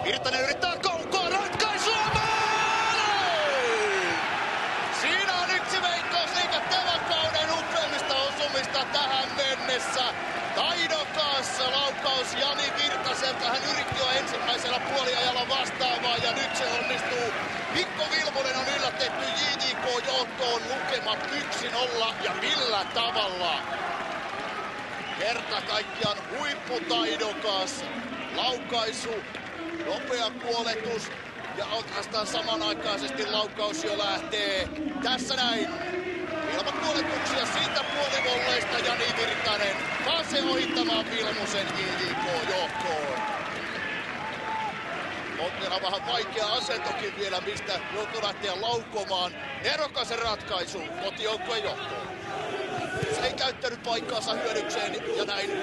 Virtanen yrittää kaukaa ratkaisua. Maali! Siinä on yksi Veikkausliigan tämän kauden upeimmista osumista tähän mennessä. Taidokas laukaus Jani Virtaselta. Hän yritti jo ensimmäisellä puoliajalla vastaamaan ja nyt se onnistuu. Mikko Vilmunen on yllätetty JJK-johtoon lukemat 1-0 ja millä tavalla? Kerta kaikkiaan huipputaidokas laukaisu, nopea kuoletus ja oikeastaan samanaikaisesti laukaus jo lähtee tässä näin. Ilman kuoletuksia siitä puolivolleista Jani Virtanen pääsee ohittamaan Vilmusen JJK-johtoon. Otteella vähän vaikea asentokin vielä, mistä joutuu lähteä laukomaan. Nerokas ratkaisu kotijoukkueen johtoon. Se ei käyttänyt paikkaansa hyödykseen ja näin